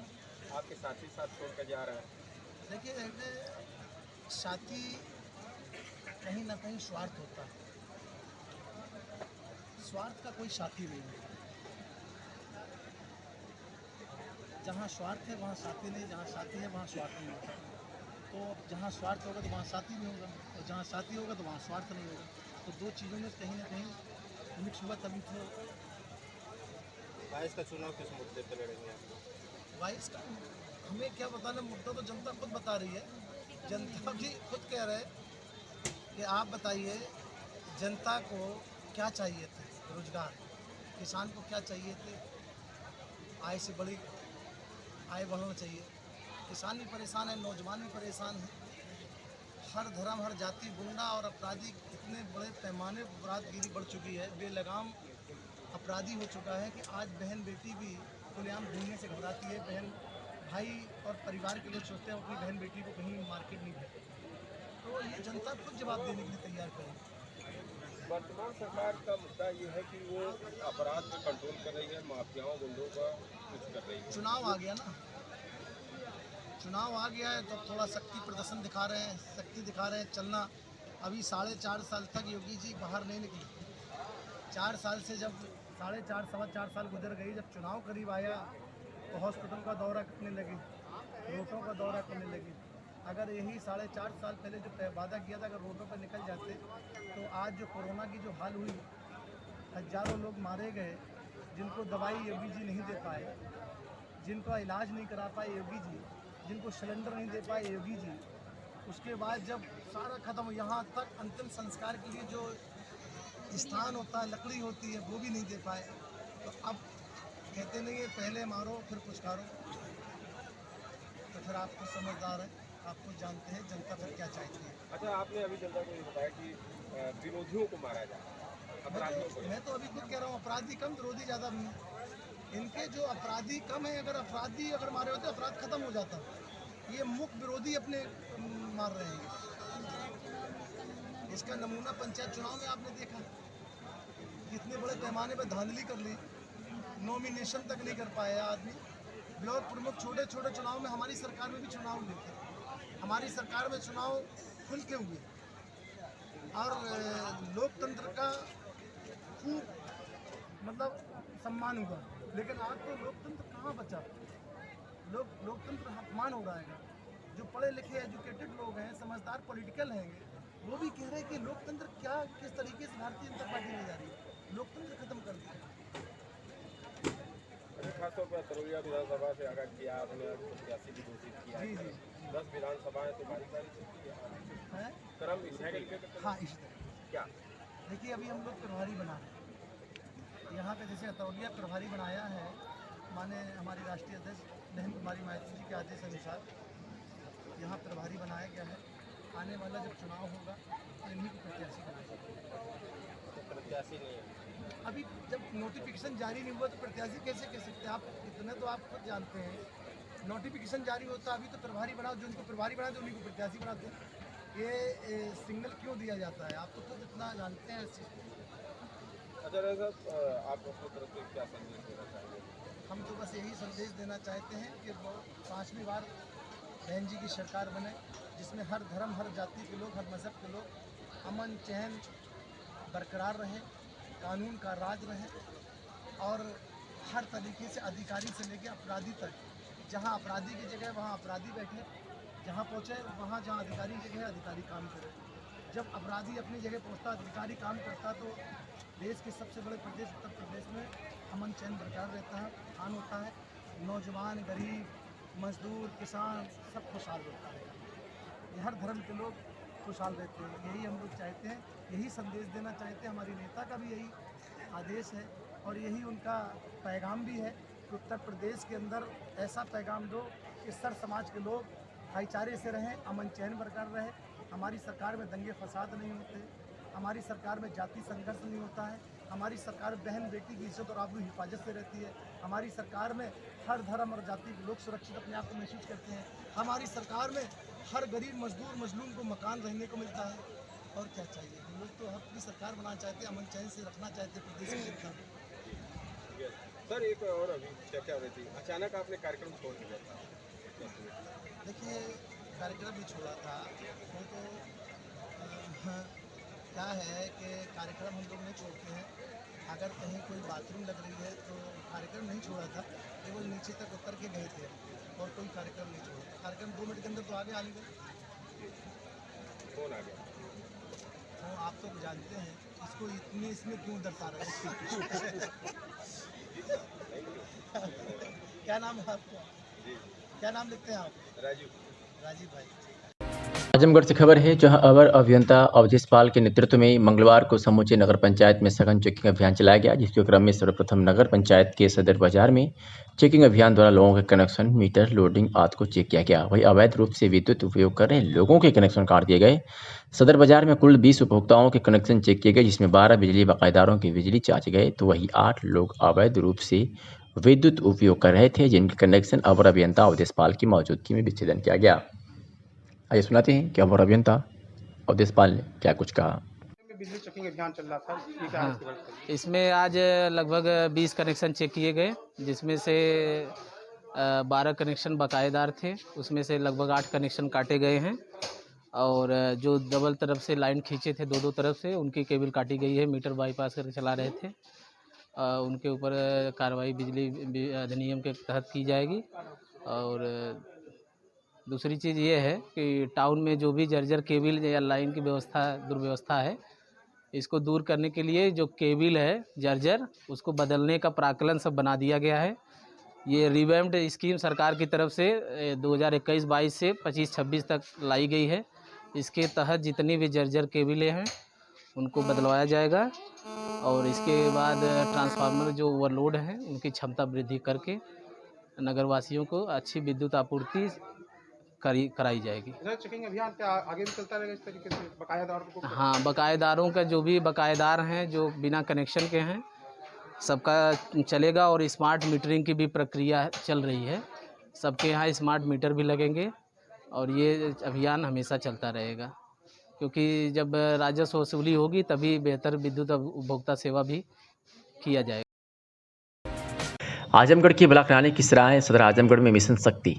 आपके साथी साथ छोड़ कर जा रहे हैं। देखिए साथी कहीं ना कहीं स्वार्थ होता है, स्वार्थ का कोई साथी नहीं है। जहाँ स्वार्थ है वहाँ साथी नहीं, जहाँ साथी है वहाँ स्वार्थ नहीं होगा। तो जहाँ स्वार्थ होगा तो वहाँ साथी नहीं होगा, और जहाँ साथी होगा तो वहाँ स्वार्थ नहीं होगा। तो दो चीज़ों में कहीं ना कहीं मिक्स हुआ तभी तो। 22 का चुनाव किस मुद्दे पर लड़ेंगे आप? 22 का हमें क्या बताना, मुद्दा तो जनता खुद बता रही है। जनता भी खुद कह रहे हैं कि आप बताइए जनता को क्या चाहिए थे, रोजगार, किसान को क्या चाहिए थे, आय से बड़ी आय बढ़ना चाहिए। किसान भी परेशान है, नौजवान भी परेशान है। हर धर्म हर जाति गुंडा और अपराधी इतने बड़े पैमाने पर अपराधगिरी बढ़ चुकी है, बेलगाम अपराधी हो चुका है कि आज बहन बेटी भी खुलेआम घूमने से घबराती है। बहन भाई और परिवार के लोग सोचते हैं अपनी बहन बेटी को कहीं मार्केट नहीं भेजे। तो ये जनता खुद जवाब देने के लिए तैयार करेगी। वर्तमान सरकार का मुद्दा ये है कि वो अपराध पे कंट्रोल कर रही है, माफियाओं गुंडों का कुछ कर रही है। चुनाव आ गया ना, चुनाव आ गया है तो थोड़ा शक्ति प्रदर्शन दिखा रहे हैं, शक्ति दिखा रहे हैं चलना। अभी 4.5 साल तक योगी जी बाहर नहीं निकले। 4 साल से जब 4.5 सवा 4 साल गुजर गई, जब चुनाव करीब आया तो हॉस्पिटल का दौरा करने लगे, रोडों का दौरा करने लगे। अगर यही 4.5 साल पहले जो वादा किया था, अगर रोडों पर निकल जाते तो आज जो कोरोना की जो हाल हुई, हजारों लोग मारे गए, जिनको दवाई योगी जी नहीं दे पाए, जिनका इलाज नहीं करा पाए योगी जी, जिनको सिलेंडर नहीं दे पाए योगी जी। उसके बाद जब सारा ख़त्म, यहाँ तक अंतिम संस्कार के लिए जो स्थान होता है, लकड़ी होती है, वो भी नहीं दे पाए। तो अब कहते नहीं है पहले मारो फिर पुचकारो। तो फिर आप खुद समझदार हैं, आप खुद जानते हैं जनता फिर क्या चाहती है। अच्छा, आपने अभी जनता को ये बताया कि विरोधियों को मारा जाए, अपराधियों को। मैं तो अभी खुद कह रहा हूँ अपराधी कम, विरोधी ज़्यादा। इनके जो अपराधी कम है, अगर अपराधी अगर मारे होते अपराध खत्म हो जाता। ये मुख्य विरोधी अपने मार रहे हैं। इसका नमूना पंचायत चुनाव में आपने देखा, कितने बड़े पैमाने पर धांधली कर ली, नॉमिनेशन तक नहीं कर पाया आदमी। ब्लॉक प्रमुख छोटे छोटे चुनाव में, हमारी सरकार में भी चुनाव हुए थे, हमारी सरकार में चुनाव खुल के हुए और लोकतंत्र का खूब मतलब सम्मान हुआ। लेकिन आज तो लोकतंत्र कहाँ बचा, लोकतंत्र अपमान हो रहा है। जो पढ़े लिखे एजुकेटेड लोग हैं, समझदार पॉलिटिकल हैं, वो भी कह रहे हैं कि लोकतंत्र क्या किस तरीके से भारतीय जनता पार्टी ले जा रही है, लोकतंत्र खत्म कर दिया। अभी खासतौर पर तरौलिया विधानसभा से आगाज किया आपने, प्रत्याशी भी घोषित किया है। 10 विधानसभाएं तो बारी बारी से क्रम इसी तरीके का। हाँ, इसी तरह क्या देखिए, अभी हम लोग प्रभारी बना रहे हैं यहाँ पे। जैसे तरौलिया प्रभारी बनाया है माने हमारी राष्ट्रीय अध्यक्ष बहन कुमारी मायावती जी के आदेश अनुसार यहाँ प्रभारी बनाया गया है। आने वाला जब चुनाव होगा तो इन्हीं को प्रत्याशी बनाया। प्रत्याशी नहीं है अभी, जब नोटिफिकेशन जारी नहीं हुआ तो प्रत्याशी कैसे कह सकते हैं आप? इतना तो आप खुद जानते हैं, नोटिफिकेशन जारी होता अभी तो प्रभारी बनाओ, जो उनको प्रभारी बनाते उन्हीं को प्रत्याशी बनाते हैं। ये सिग्नल क्यों दिया जाता है, आप तो खुद इतना जानते हैं। अच्छा साहब, आप अपनी तरफ से क्या संदेश देना चाहेंगे? हम तो बस यही संदेश देना चाहते हैं कि 5वीं बार बहन जी की सरकार बने, जिसमें हर धर्म हर जाति के लोग, हर मज़हब के लोग अमन चैन बरकरार रहे, कानून का राज रहे और हर तरीके से अधिकारी से लेकर अपराधी तक, जहां अपराधी की जगह वहां अपराधी बैठे, जहां पहुंचे वहां जहां अधिकारी की जगह अधिकारी काम करे। जब अपराधी अपनी जगह पहुंचता, अधिकारी काम करता, तो देश के सबसे बड़े प्रदेश उत्तर प्रदेश में अमन चैन बरकरार रहता है, खान होता है, नौजवान गरीब मजदूर किसान सब खुशहाल रहता है। ये हर धर्म के लोग खुशहाल रहते हैं, यही हम लोग चाहते हैं, यही संदेश देना चाहते हैं। हमारी नेता का भी यही आदेश है और यही उनका पैगाम भी है कि उत्तर प्रदेश के अंदर ऐसा पैगाम दो कि सर समाज के लोग भाईचारे से रहें, अमन चैन बरकरार रहे। हमारी सरकार में दंगे फसाद नहीं होते, हमारी सरकार में जाति संघर्ष नहीं होता है, हमारी सरकार बहन बेटी की इज्जत और आबरू हिफाजत से रहती है। हमारी सरकार में हर धर्म और जाति के लोग सुरक्षित अपने आप को महसूस करते हैं। हमारी सरकार में हर गरीब मजदूर मजलूम को मकान रहने को मिलता है। और क्या चाहिए? हम लोग तो अपनी सरकार बनाना चाहते हैं, अमन चैन से रखना चाहते हैं प्रदेश की जनता को। सर एक और अभी क्या हो रही थी, अचानक आपने कार्यक्रम छोड़ दिया था। देखिए कार्यक्रम भी छोड़ा था तो क्या है कि कार्यक्रम हम लोग नहीं छोड़ते हैं। अगर कहीं कोई बाथरूम लग रही है तो कार्यक्रम नहीं छोड़ा था, केवल नीचे तक उतर के गए थे और कोई कार्यक्रम नहीं छोड़ा। कार्यक्रम 2 मिनट के अंदर तो आगे आ गए। कौन आ गया? तो आप तो जानते हैं इसको, इतनी इसमें क्यों दर्शा रहे हैं? क्या नाम है आपका? क्या नाम लिखते हैं आप? राजीव भाई। आजमगढ़ से खबर है, जहां अवर अभियंता अवधेश पाल के नेतृत्व में मंगलवार को समूचे नगर पंचायत में सघन चेकिंग अभियान चलाया गया, जिसके क्रम में सर्वप्रथम नगर पंचायत के सदर बाजार में चेकिंग अभियान द्वारा लोगों के कनेक्शन, मीटर, लोडिंग आदि को चेक किया गया। वहीं अवैध रूप से विद्युत उपयोग कर रहे लोगों के कनेक्शन काट दिए गए। सदर बाजार में कुल 20 उपभोक्ताओं के कनेक्शन चेक किए गए, जिसमें 12 बिजली बकायेदारों के बिजली जांचे गए, तो वहीं 8 लोग अवैध रूप से विद्युत उपयोग कर रहे थे, जिनके कनेक्शन अवर अभियंता अवधेश पाल की मौजूदगी में विच्छेदन किया गया। आइए सुनाते हैं कि अवर अभियंता अवधेश पाल ने क्या कुछ कहा। बिजली चेकिंग अभियान चल रहा था, ये क्या हाँ, इसमें आज लगभग 20 कनेक्शन चेक किए गए, जिसमें से 12 कनेक्शन बकायेदार थे, उसमें से लगभग 8 कनेक्शन काटे गए हैं और जो डबल तरफ से लाइन खींचे थे दो तरफ से, उनकी केबल काटी गई है। मीटर बाईपास करके चला रहे थे, उनके ऊपर कार्रवाई बिजली अधिनियम के तहत की जाएगी। और दूसरी चीज़ ये है कि टाउन में जो भी जर्जर केबल या लाइन की दुर्व्यवस्था है, इसको दूर करने के लिए जो केबल है जर्जर, उसको बदलने का प्राक्कलन सब बना दिया गया है। ये रिवैम्प्ड स्कीम सरकार की तरफ से 2021-22 से 25-26 तक लाई गई है। इसके तहत जितनी भी जर्जर केबलें हैं उनको बदलवाया जाएगा और इसके बाद ट्रांसफार्मर जो ओवरलोड हैं उनकी क्षमता वृद्धि करके नगरवासियों को अच्छी विद्युत आपूर्ति कराई जाएगी। चेकिंग अभियान क्या आगे भी चलता रहेगा इस तरीके से बकायेदारों को? हाँ, बकायेदारों का जो भी बकायेदार हैं जो बिना कनेक्शन के हैं सबका चलेगा और स्मार्ट मीटरिंग की भी प्रक्रिया चल रही है। सबके यहाँ स्मार्ट मीटर भी लगेंगे और ये अभियान हमेशा चलता रहेगा, क्योंकि जब राजस्व वसूली होगी तभी बेहतर विद्युत उपभोक्ता सेवा भी किया जाएगा। आजमगढ़ की ब्लॉक रानी की सराय सदर आजमगढ़ में मिशन शक्ति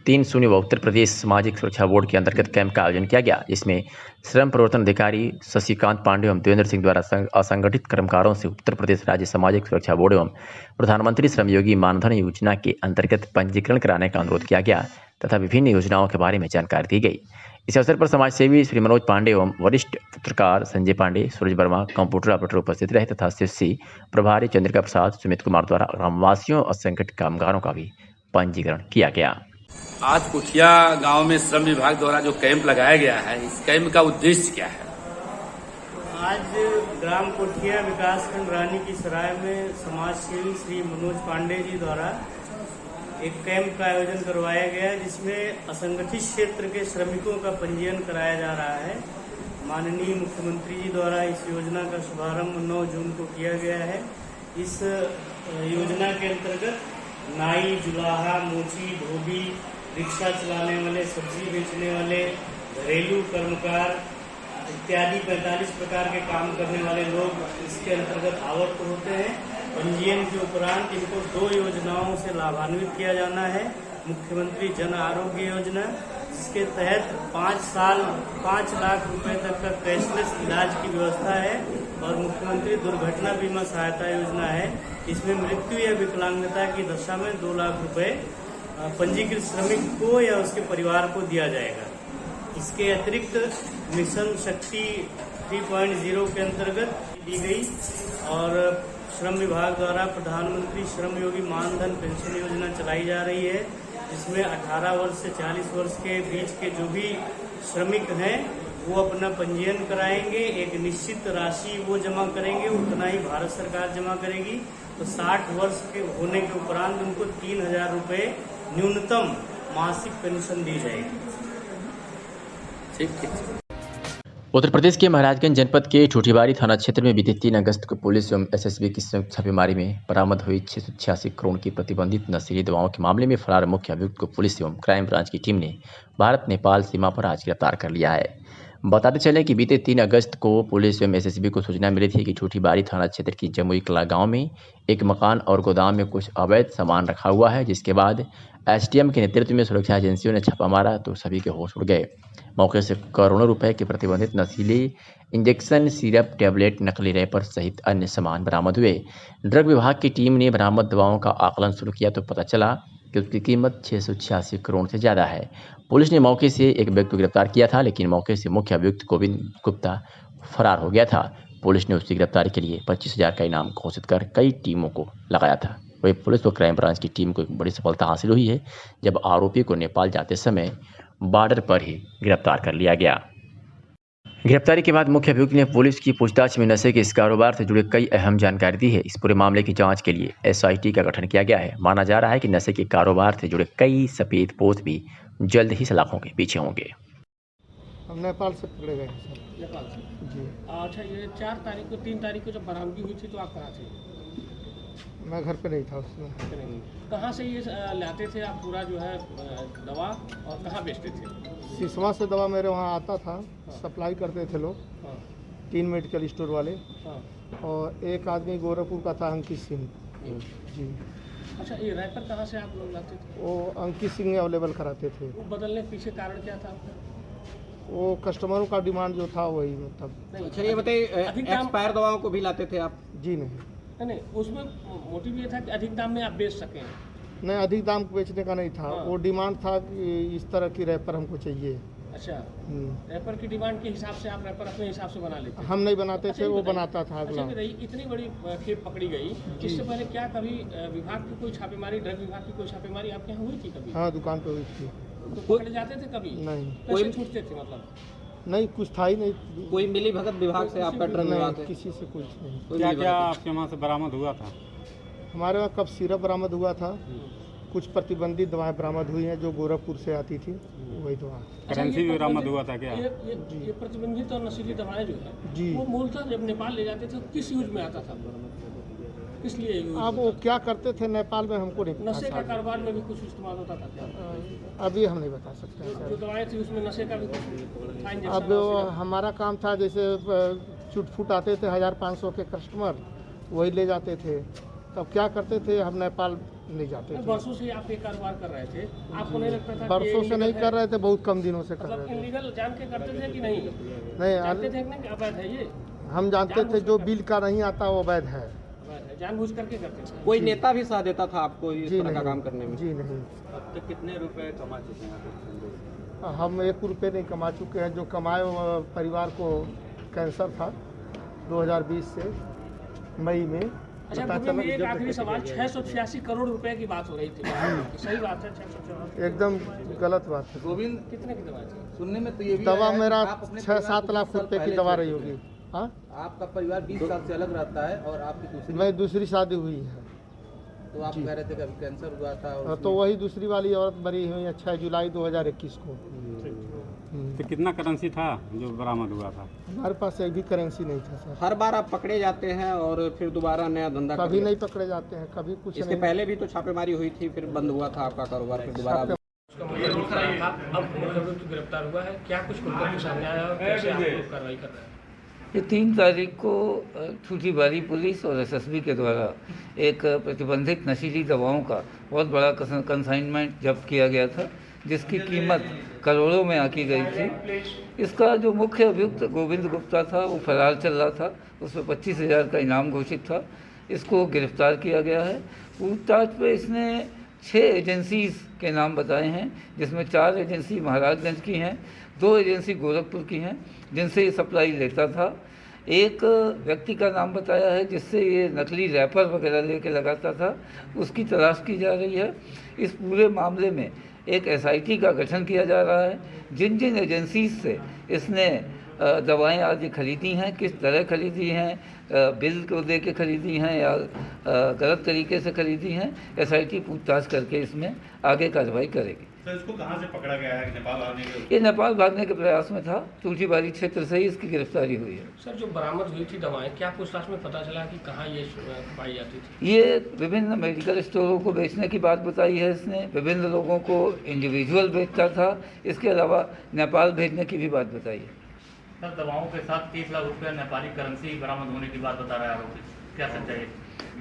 3 उत्तर प्रदेश सामाजिक सुरक्षा बोर्ड के अंतर्गत कैंप का आयोजन किया गया, जिसमें श्रम प्रवर्तन अधिकारी शशिकांत पांडे एवं देवेंद्र सिंह द्वारा असंगठित कर्मकारों से उत्तर प्रदेश राज्य सामाजिक सुरक्षा बोर्ड एवं प्रधानमंत्री श्रमयोगी मानधन योजना के अंतर्गत पंजीकरण कराने का अनुरोध किया गया तथा विभिन्न योजनाओं के बारे में जानकारी दी गई। इस अवसर पर समाजसेवी श्री मनोज पांडे एवं वरिष्ठ पत्रकार संजय पांडे, सूरज वर्मा, कंप्यूटर ऑपरेटर उपस्थित रहे तथा सीएससी प्रभारी चंद्रिका प्रसाद, सुमित कुमार द्वारा ग्रामवासियों और असंगठित कामगारों का भी पंजीकरण किया गया। आज कुठिया गांव में श्रम विभाग द्वारा जो कैंप लगाया गया है, इस कैंप का उद्देश्य क्या है? आज ग्राम कुठिया विकासखंड रानी की सराय में समाजसेवी श्री मनोज पांडे जी द्वारा एक कैंप का आयोजन करवाया गया, जिसमें असंगठित क्षेत्र के श्रमिकों का पंजीयन कराया जा रहा है। माननीय मुख्यमंत्री जी द्वारा इस योजना का शुभारंभ 9 जून को किया गया है। इस योजना के अंतर्गत नाई, जुलाहा, मोची, धोबी, रिक्शा चलाने वाले, सब्जी बेचने वाले, घरेलू कर्मकार इत्यादि 45 प्रकार के काम करने वाले लोग इसके अंतर्गत आवर्त होते हैं। पंजीयन के उपरांत इनको 2 योजनाओं से लाभान्वित किया जाना है। मुख्यमंत्री जन आरोग्य योजना, जिसके तहत 5 साल 5 लाख रुपए तक का कैशलेस इलाज की व्यवस्था है, और मुख्यमंत्री दुर्घटना बीमा सहायता योजना है। इसमें मृत्यु या विकलांगता की दशा में 2 लाख रुपए पंजीकृत श्रमिक को या उसके परिवार को दिया जाएगा। इसके अतिरिक्त मिशन शक्ति 3.0 के अंतर्गत दी गई और श्रम विभाग द्वारा प्रधानमंत्री श्रमयोगी मानधन पेंशन योजना चलाई जा रही है, जिसमें 18 वर्ष से 40 वर्ष के बीच के जो भी श्रमिक हैं वो अपना पंजीयन कराएंगे। एक निश्चित राशि वो जमा करेंगे, उतना ही भारत सरकार जमा करेगी। तो 60 वर्ष के होने के उपरांत उनको 3000 रुपये न्यूनतम मासिक पेंशन दी जाएगी। ठीक। उत्तर प्रदेश के महाराजगंज जनपद के ठूठीवारी थाना क्षेत्र में बीते 3 अगस्त को पुलिस एवं एसएसबी की संयुक्त छापेमारी में बरामद हुई 686 करोड़ की प्रतिबंधित नशीली दवाओं के मामले में फरार मुख्य अभियुक्त को पुलिस एवं क्राइम ब्रांच की टीम ने भारत नेपाल सीमा पर आज गिरफ्तार कर लिया है। बताते चले कि बीते 3 अगस्त को पुलिस एवं एसएसबी को सूचना मिली थी कि ठूठीवारी थाना क्षेत्र की जमुई कला गाँव में एक मकान और गोदाम में कुछ अवैध सामान रखा हुआ है, जिसके बाद एसडीएम के नेतृत्व में सुरक्षा एजेंसियों ने छापा मारा तो सभी के होश उड़ गए। मौके से करोड़ों रुपए के प्रतिबंधित नशीली इंजेक्शन, सिरप, टैबलेट, नकली रैपर सहित अन्य सामान बरामद हुए। ड्रग विभाग की टीम ने बरामद दवाओं का आकलन शुरू किया तो पता चला कि उसकी कीमत 686 करोड़ से ज़्यादा है। पुलिस ने मौके से एक व्यक्ति को गिरफ्तार किया था, लेकिन मौके से मुख्य अभियुक्त गोविंद गुप्ता फरार हो गया था। पुलिस ने उसकी गिरफ्तारी के लिए 25,000 का इनाम घोषित कर कई टीमों को लगाया था। वही पुलिस व क्राइम ब्रांच की टीम को एक बड़ी सफलता हासिल हुई है, जब आरोपी को नेपाल जाते समय बॉर्डर पर ही गिरफ्तार कर लिया गया। गिरफ्तारी के बाद मुख्य अभियुक्त ने पुलिस की पूछताछ में नशे के इस कारोबार से जुड़े कई अहम जानकारी दी है। इस पूरे मामले की जांच के लिए एसआईटी का गठन किया गया है। माना जा रहा है कि नशे के कारोबार से जुड़े कई सफेद पोत भी जल्द ही सलाखों के पीछे होंगे। हम नेपाल से पकड़े गए सर। नेपाल से जी। अच्छा, ये 4 तारीख को 3 तारीख को जब बरामदगी हुई थी तो आप कहाँ थे? मैं घर पे नहीं था उसमें। कहाँ से ये लाते थे आप पूरा जो है दवा, और कहाँ बेचते थे? सिसवा से दवा मेरे वहाँ आता था, सप्लाई करते थे लोग, 3 मेडिकल स्टोर वाले, और एक आदमी गोरखपुर का था, अंकित सिंह जी। अच्छा, ये रैपर कहाँ से आप लोग लाते थे? वो अंकित सिंह अवेलेबल कराते थे। वो बदलने के पीछे कारण क्या था आपका? वो कस्टमरों का डिमांड जो था वही, मतलब। अच्छा, ये बताइए, एक्सपायर दवाओं को भी लाते थे आप? जी नहीं, उसमें मोटिव ये था कि अधिक दाम में आप बेच सकें। नहीं, अधिक दाम बेचने का नहीं था। वो डिमांड था कि इस तरह की रैपर हमको चाहिए। अच्छा, रैपर की डिमांड के हिसाब से आप रैपर अपने हिसाब से बना लेते? हम नहीं बनाते थे, वो बनाता था अगला। इतनी बड़ी खेप पकड़ी गई, इससे पहले क्या कभी विभाग की कोई छापेमारी, ड्रग विभाग की कोई छापेमारी आपके यहाँ हुई थी कभी? हाँ, दुकान पे हुई थी। तो पकड़े जाते थे कभी? नहीं। कैसे छूटते थे मतलब? नहीं, कुछ था ही नहीं। कोई मिली भगत विभाग से आपका ड्रग विभाग है? किसी से कुछ नहीं। क्या क्या आपके वहाँ से बरामद हुआ था? हमारे वहाँ कब सिरप बरामद हुआ था, कुछ प्रतिबंधित दवाएं बरामद हुई हैं जो गोरखपुर से आती थी, वही दवा। करेंसी भी बरामद हुआ था क्या? ये प्रतिबंधित और नशीली दवाएं जो है जी, वो मूलतः जब नेपाल ले जाते थे किस यूज में आता था, इसलिए अब वो क्या करते थे नेपाल में हमको नहीं पता। नशे का कारोबार में भी कुछ इस्तेमाल होता था क्या? अभी हम नहीं बता सकते। जो दवाएं थी उसमें नशे का भी कुछ? अब हमारा काम था, जैसे चुटफुट आते थे 1500 के कस्टमर, वही ले जाते थे। तब क्या करते थे, हम नेपाल नहीं जाते थे। वर्षों से आप ये कारोबार कर रहे थे, आपको नहीं लगता था? वर्षों से नहीं कर रहे थे, बहुत कम दिनों से कर रहे थे। इलीगल जान के करते थे कि नहीं? नहीं, जानते थे कि अवैध है ये? हम जानते थे जो बिल का नहीं आता वो अवैध है। जानबूझ करके करते थे? कोई नेता भी साथ देता था आपको इस तरह का काम करने में? जी नहीं। अब तक कितने रुपए कमा चुके हैं? हम 1 रुपये नहीं कमा चुके हैं। जो कमाए वो परिवार को कैंसर था 2020 से मई में। अच्छा, एक आखिरी सवाल, 686 करोड़ रुपए की बात हो रही थी, सही बात है? 686 एकदम गलत बात है। गोविंद, कितने की दवा थी? सुनने में तो ये भी दवा मेरा 6-7 लाख रुपए की दवा रही होगी। हाँ, आपका परिवार 20 साल से अलग रहता है और आपकी मैं दूसरी शादी हुई है। तो आप कह रहे थे कि कैंसर हुआ था? तो वही दूसरी वाली औरत मरी हुई है 6 जुलाई 2021 को। तो कितना करेंसी था जो बरामद हुआ था? हमारे पास एक भी करेंसी नहीं था सर। हर बार आप पकड़े जाते हैं और फिर दोबारा नया धंधा? कभी नहीं पकड़े जाते हैं, कभी कुछ इसके पहले भी तो छापेमारी हुई थी, फिर बंद हुआ था आपका कारोबार, फिर दोबारा? गिरफ्तार हुआ है, क्या कुछ सामने आया और कैसे आप लोग कार्रवाई कर रहे हैं? ये 3 तारीख को ठूठीवारी पुलिस और एसएसबी के द्वारा एक प्रतिबंधित नशीली दवाओं का बहुत बड़ा कंसाइनमेंट जब्त किया गया था, जिसकी कीमत करोड़ों में आकी गई थी। इसका जो मुख्य अभियुक्त गोविंद गुप्ता था वो फरार चल रहा था, उसमें 25,000 का इनाम घोषित था। इसको गिरफ्तार किया गया है। पूछताछ पे इसने 6 एजेंसीज़ के नाम बताए हैं, जिसमें 4 एजेंसी महाराजगंज की हैं, 2 एजेंसी गोरखपुर की हैं जिनसे ये सप्लाई लेता था। एक व्यक्ति का नाम बताया है जिससे ये नकली रैपर वगैरह लेके लगाता था, उसकी तलाश की जा रही है। इस पूरे मामले में एक एसआईटी का गठन किया जा रहा है। जिन जिन एजेंसीज से इसने दवाएं आदि खरीदी हैं, किस तरह खरीदी हैं, बिल को दे के खरीदी हैं या गलत तरीके से खरीदी हैं, एसआईटी पूछताछ करके इसमें आगे कार्रवाई करेगी। सर इसको कहाँ से पकड़ा गया है? नेपाल आने के? ये नेपाल भागने के प्रयास में था। तुलसीबाड़ी क्षेत्र से ही इसकी गिरफ्तारी हुई है। सर जो बरामद हुई थी दवाएं, क्या पूछताछ में पता चला कि कहाँ ये पाई जाती थी? ये विभिन्न मेडिकल स्टोरों को बेचने की बात बताई है इसने, विभिन्न लोगों को इंडिविजुअल बेचता था, इसके अलावा नेपाल भेजने की भी बात बताई है। सर दवाओं के साथ 30 लाख रुपया नेपाली करेंसी बरामद होने की बात बता रहा है आरोपी, क्या सच्चाई है?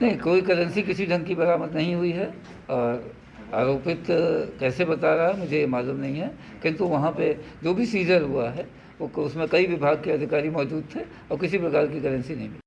नहीं, कोई करेंसी किसी ढंग की बरामद नहीं हुई है और आरोपित कैसे बता रहा है मुझे मालूम नहीं है, किंतु वहाँ पे जो भी सीजर हुआ है वो उसमें कई विभाग के अधिकारी मौजूद थे और किसी प्रकार की करेंसी नहीं मिली।